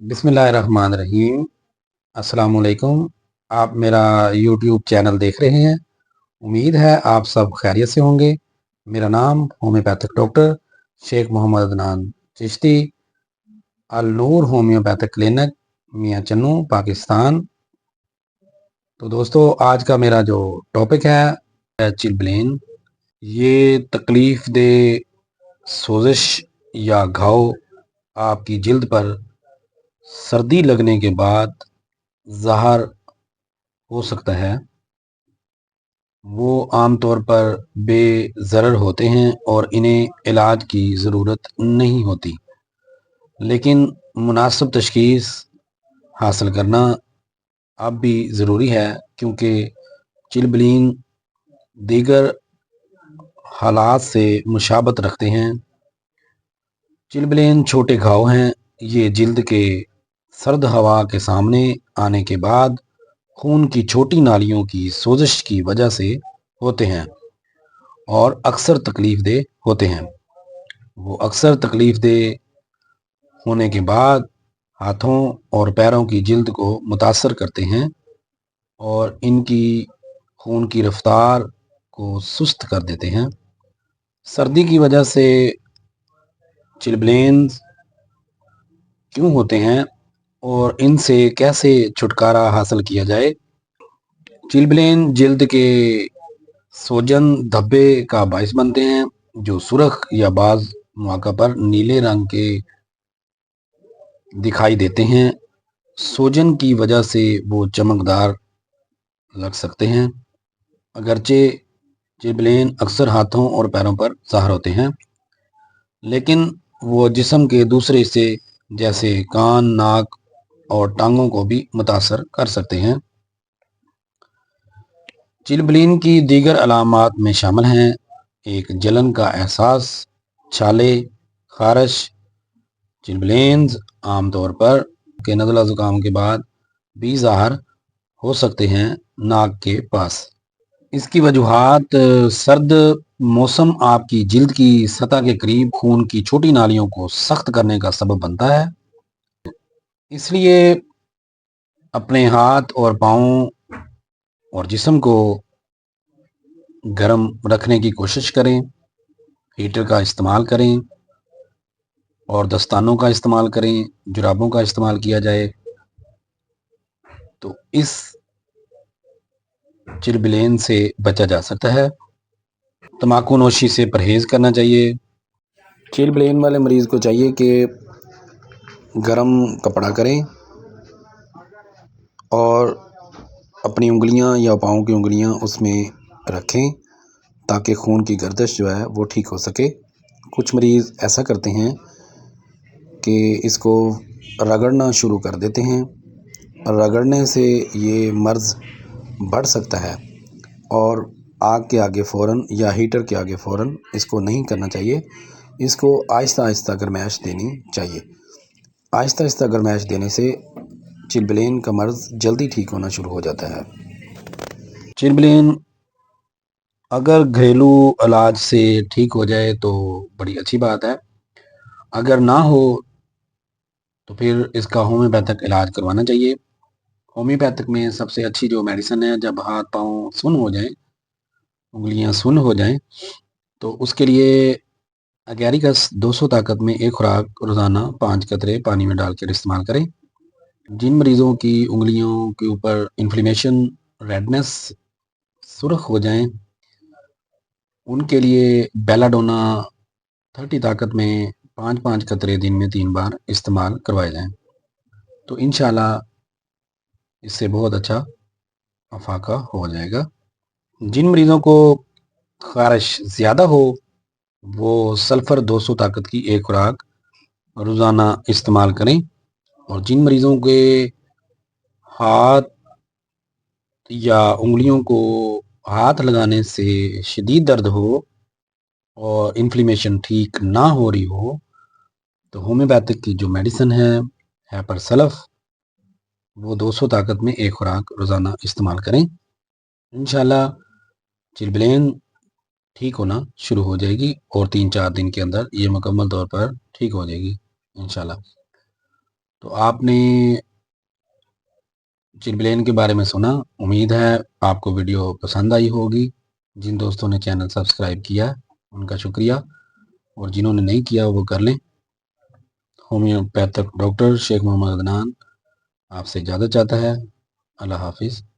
बिस्मिल्लाहिर्रहमानिर्रहीम। अस्सलाम वालेकुम। आप मेरा यूट्यूब चैनल देख रहे हैं। उम्मीद है आप सब खैरियत से होंगे। मेरा नाम होम्योपैथिक डॉक्टर शेख मोहम्मद अदनान चिश्ती, अल नूर होम्योपैथिक क्लिनिक, मियाँ चन्नू, पाकिस्तान। तो दोस्तों, आज का मेरा जो टॉपिक है चिलब्लेन। ये तकलीफ़ दे सोजिश या घाव आपकी जिल्द पर सर्दी लगने के बाद ज़ाहर हो सकता है। वो आमतौर पर बेज़रर होते हैं और इन्हें इलाज की ज़रूरत नहीं होती, लेकिन मुनासिब तशख़ीस हासिल करना अब भी ज़रूरी है, क्योंकि चिलब्लेन दीगर हालात से मुशाबत रखते हैं। चिलब्लेन छोटे घाव हैं। ये जिल्द के सर्द हवा के सामने आने के बाद खून की छोटी नालियों की सोजिश की वजह से होते हैं और अक्सर तकलीफ दे होते हैं। वो अक्सर तकलीफ दे होने के बाद हाथों और पैरों की जिल्द को मुतासर करते हैं और इनकी खून की रफ्तार को सुस्त कर देते हैं। सर्दी की वजह से चिलब्लेन्स क्यों होते हैं और इनसे कैसे छुटकारा हासिल किया जाए। चिलब्लेन जिल्द के सोजन धब्बे का बायस बनते हैं, जो सुर्ख या बाज मौका पर नीले रंग के दिखाई देते हैं। सोजन की वजह से वो चमकदार लग सकते हैं। अगरचे चिलब्लेन अक्सर हाथों और पैरों पर ज़ाहिर होते हैं, लेकिन वो जिस्म के दूसरे हिस्से जैसे कान, नाक और टांगों को भी मुतासर कर सकते हैं। चिलब्लेन की दीगर अलामात में शामिल हैं एक जलन का एहसास, छाले, खारिश। चिलब्लेन्स आमतौर पर के नज़ला ज़ुकाम के बाद भी ज़ाहिर हो सकते हैं नाक के पास। इसकी वजूहात सर्द मौसम आपकी जिल्द की सतह के करीब खून की छोटी नालियों को सख्त करने का सबब बनता है। इसलिए अपने हाथ और पाँव और जिस्म को गर्म रखने की कोशिश करें। हीटर का इस्तेमाल करें और दस्तानों का इस्तेमाल करें, जुराबों का इस्तेमाल किया जाए, तो इस चिलब्लेन से बचा जा सकता है। तम्बाकू नोशी से परहेज़ करना चाहिए। चिलब्लेन वाले मरीज़ को चाहिए कि गर्म कपड़ा करें और अपनी उंगलियां या पाँव की उंगलियां उसमें रखें, ताकि खून की गर्दिश जो है वो ठीक हो सके। कुछ मरीज़ ऐसा करते हैं कि इसको रगड़ना शुरू कर देते हैं। रगड़ने से ये मर्ज़ बढ़ सकता है और आग के आगे फ़ौरन या हीटर के आगे फ़ौरन इसको नहीं करना चाहिए। इसको आहिस्ता आहिस्ता गरमाइश देनी चाहिए। आहिस्ता आहिस्ता गरमाइश देने से चिलब्लेन का मर्ज़ जल्दी ठीक होना शुरू हो जाता है। चिलब्लेन अगर घरेलू इलाज से ठीक हो जाए तो बड़ी अच्छी बात है। अगर ना हो तो फिर इसका होम्योपैथिक इलाज करवाना चाहिए। होम्योपैथिक में सबसे अच्छी जो मेडिसिन है, जब हाथ पाँव सुन्न हो जाएं, उंगलियां सुन्न हो जाएं, तो उसके लिए एगैरिकस 200 ताकत में एक खुराक रोज़ाना 5 कतरे पानी में डालकर इस्तेमाल करें। जिन मरीज़ों की उंगलियों के ऊपर इन्फ्लेमेशन, रेडनेस, सुर्ख हो जाएं, उनके लिए बेलाडोना 30 ताकत में 5-5 कतरे दिन में 3 बार इस्तेमाल करवाए जाएं, तो इंशाल्लाह इससे बहुत अच्छा अफाका हो जाएगा। जिन मरीज़ों को ख़ारिश ज़्यादा हो, वो सल्फ़र 200 ताकत की एक खुराक रोज़ाना इस्तेमाल करें। और जिन मरीज़ों के हाथ या उंगलियों को हाथ लगाने से शदीद दर्द हो और इन्फ्लेमेशन ठीक ना हो रही हो, तो होम्योपैथिक की जो मेडिसिन है हैपरसल्फ, वो 200 ताकत में एक खुराक रोज़ाना इस्तेमाल करें। इंशाल्लाह चिलब्लेन ठीक होना शुरू हो जाएगी और 3-4 दिन के अंदर ये मुकम्मल तौर पर ठीक हो जाएगी इंशाल्लाह। تو آپ نے چلبلین کے بارے میں سنا، امید ہے آپ کو ویڈیو پسند آئی ہوگی۔ جن دوستوں نے چینل سبسکرائب کیا ان کا شکریہ، اور جنہوں نے نہیں کیا وہ کر لیں۔ ہومیوپیتھک ڈاکٹر شیخ محمد عدنان آپ سے اجازت چاہتا ہے۔ اللہ حافظ۔